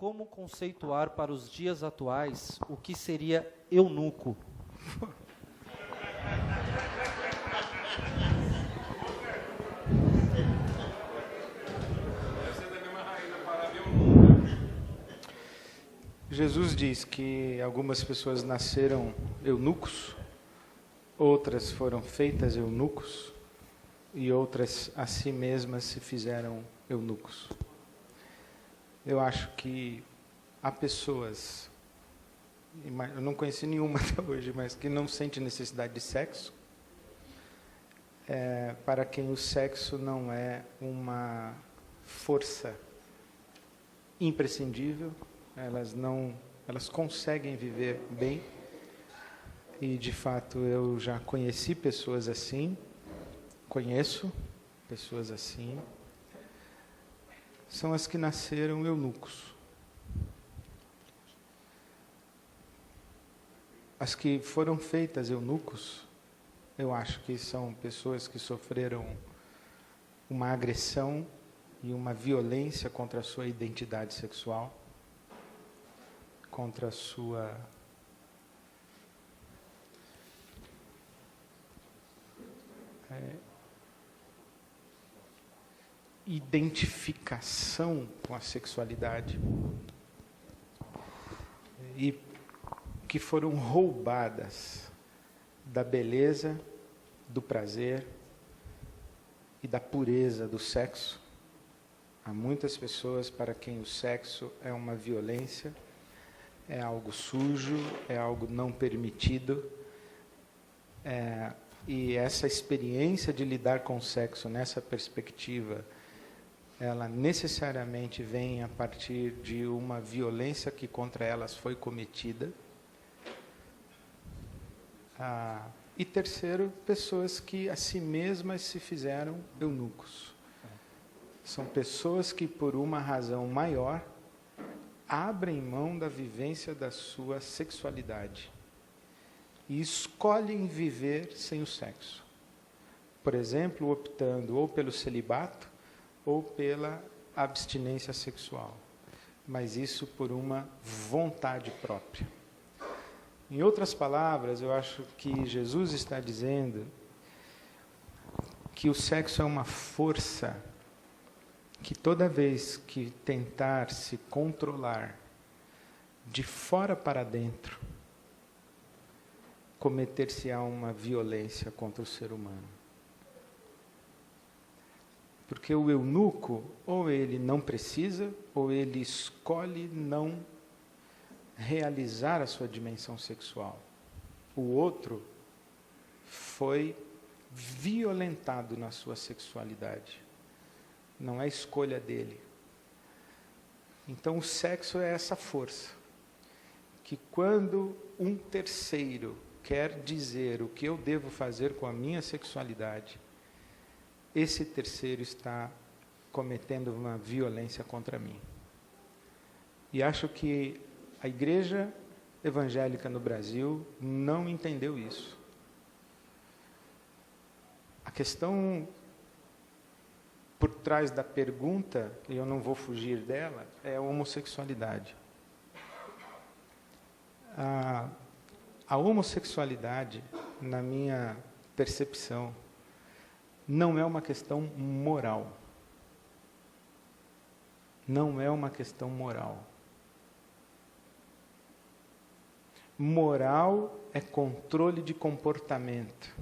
como conceituar para os dias atuais o que seria eunuco? Jesus diz que algumas pessoas nasceram eunucos, outras foram feitas eunucos e outras a si mesmas se fizeram eunucos. Eu acho que há pessoas, eu não conheci nenhuma até hoje, mas que não sente necessidade de sexo, para quem o sexo não é uma força imprescindível. Elas conseguem viver bem, e de fato eu já conheci pessoas assim, conheço pessoas assim, são as que nasceram eunucos. As que foram feitas eunucos, eu acho que são pessoas que sofreram uma agressão e uma violência contra a sua identidade sexual, contra a sua identificação com a sexualidade, e que foram roubadas da beleza, do prazer e da pureza do sexo. Há muitas pessoas para quem o sexo é uma violência, é algo sujo, é algo não permitido, e essa experiência de lidar com o sexo nessa perspectiva, ela necessariamente vem a partir de uma violência que contra elas foi cometida. E terceiro, pessoas que a si mesmas se fizeram eunucos. São pessoas que, por uma razão maior, abrem mão da vivência da sua sexualidade e escolhem viver sem o sexo. Por exemplo, optando ou pelo celibato ou pela abstinência sexual. Mas isso por uma vontade própria. Em outras palavras, eu acho que Jesus está dizendo que o sexo é uma força que toda vez que tentar se controlar de fora para dentro, cometer-se-á uma violência contra o ser humano. Porque o eunuco, ou ele não precisa, ou ele escolhe não realizar a sua dimensão sexual. O outro foi violentado na sua sexualidade. Não é escolha dele. Então o sexo é essa força, que quando um terceiro quer dizer o que eu devo fazer com a minha sexualidade, esse terceiro está cometendo uma violência contra mim. E acho que a igreja evangélica no Brasil não entendeu isso. A questão por trás da pergunta, e eu não vou fugir dela, é a homossexualidade. A homossexualidade, na minha percepção, não é uma questão moral. Não é uma questão moral. Moral é controle de comportamento.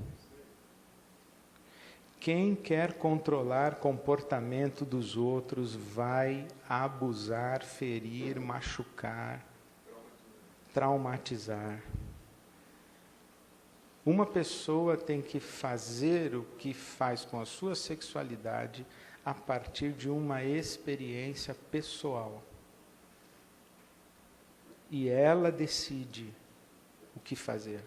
Quem quer controlar comportamento dos outros vai abusar, ferir, machucar, traumatizar. Uma pessoa tem que fazer o que faz com a sua sexualidade a partir de uma experiência pessoal. E ela decide o que fazer.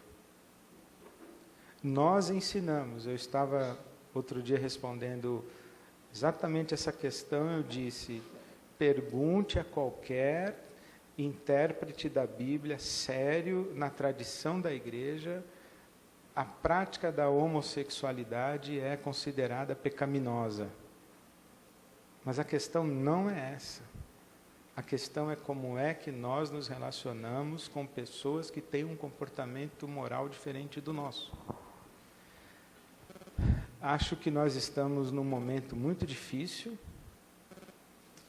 Nós ensinamos, eu estava outro dia respondendo exatamente essa questão, eu disse, pergunte a qualquer intérprete da Bíblia, sério, na tradição da igreja, a prática da homossexualidade é considerada pecaminosa. Mas a questão não é essa. A questão é como é que nós nos relacionamos com pessoas que têm um comportamento moral diferente do nosso. Acho que nós estamos num momento muito difícil,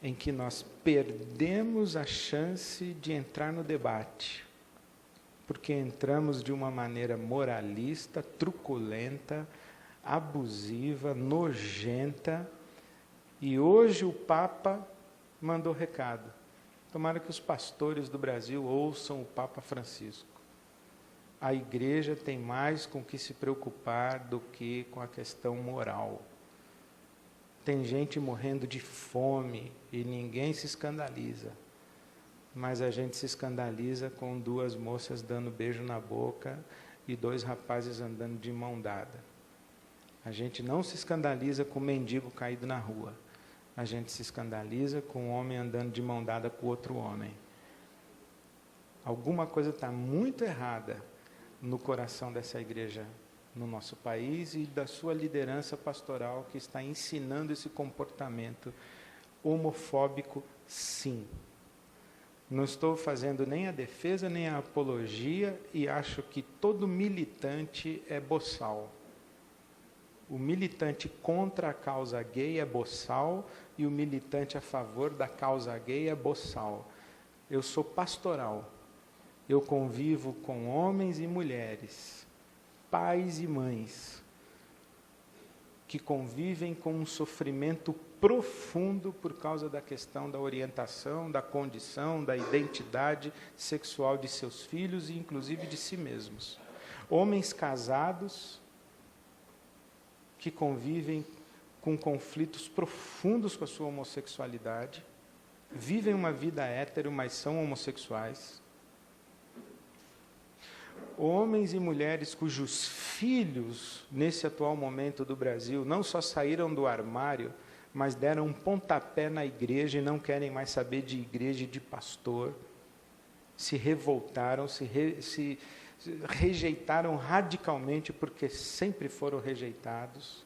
em que nós perdemos a chance de entrar no debate, porque entramos de uma maneira moralista, truculenta, abusiva, nojenta, e hoje o Papa mandou recado. Tomara que os pastores do Brasil ouçam o Papa Francisco. A igreja tem mais com que se preocupar do que com a questão moral. Tem gente morrendo de fome e ninguém se escandaliza. Mas a gente se escandaliza com 2 moças dando beijo na boca e 2 rapazes andando de mão dada. A gente não se escandaliza com um mendigo caído na rua. A gente se escandaliza com um homem andando de mão dada com outro homem. Alguma coisa está muito errada no coração dessa igreja no nosso país e da sua liderança pastoral que está ensinando esse comportamento homofóbico, sim. Não estou fazendo nem a defesa nem a apologia e acho que todo militante é boçal. O militante contra a causa gay é boçal e o militante a favor da causa gay é boçal. Eu sou pastoral. Eu convivo com homens e mulheres, pais e mães, que convivem com um sofrimento profundo por causa da questão da orientação, da condição, da identidade sexual de seus filhos e inclusive de si mesmos. Homens casados que convivem com conflitos profundos com a sua homossexualidade, vivem uma vida hétero, mas são homossexuais. Homens e mulheres cujos filhos, nesse atual momento do Brasil, não só saíram do armário, mas deram um pontapé na igreja e não querem mais saber de igreja e de pastor, se revoltaram, se rejeitaram radicalmente porque sempre foram rejeitados.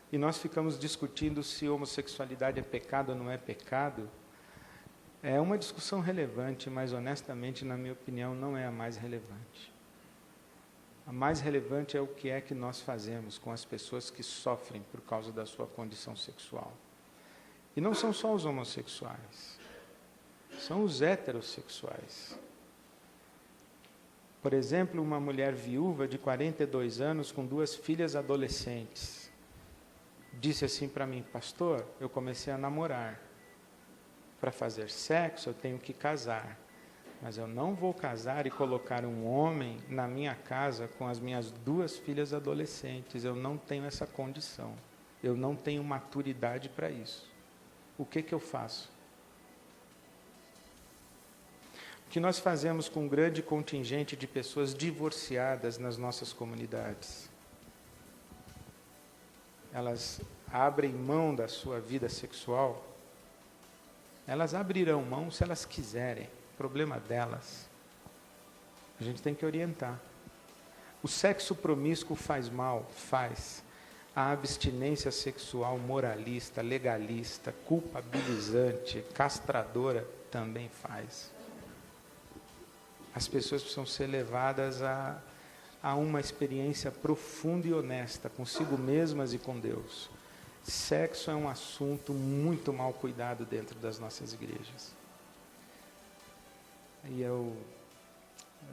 E nós ficamos discutindo se homossexualidade é pecado ou não é pecado. É uma discussão relevante, mas honestamente, na minha opinião, não é a mais relevante. A mais relevante é o que é que nós fazemos com as pessoas que sofrem por causa da sua condição sexual. E não são só os homossexuais, são os heterossexuais. Por exemplo, uma mulher viúva de 42 anos com 2 filhas adolescentes disse assim para mim: pastor, eu comecei a namorar. Para fazer sexo eu tenho que casar, mas eu não vou casar e colocar um homem na minha casa com as minhas 2 filhas adolescentes. Eu não tenho essa condição, eu não tenho maturidade para isso. O que eu faço? O que nós fazemos com um grande contingente de pessoas divorciadas nas nossas comunidades? Elas abrem mão da sua vida sexual. Elas abrirão mão se elas quiserem, problema delas. A gente tem que orientar. O sexo promíscuo faz mal? Faz. A abstinência sexual moralista, legalista, culpabilizante, castradora, também faz. As pessoas precisam ser levadas a uma experiência profunda e honesta consigo mesmas e com Deus. Sexo é um assunto muito mal cuidado dentro das nossas igrejas. E eu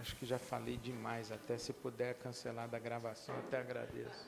acho que já falei demais, até se puder cancelar da gravação, até agradeço.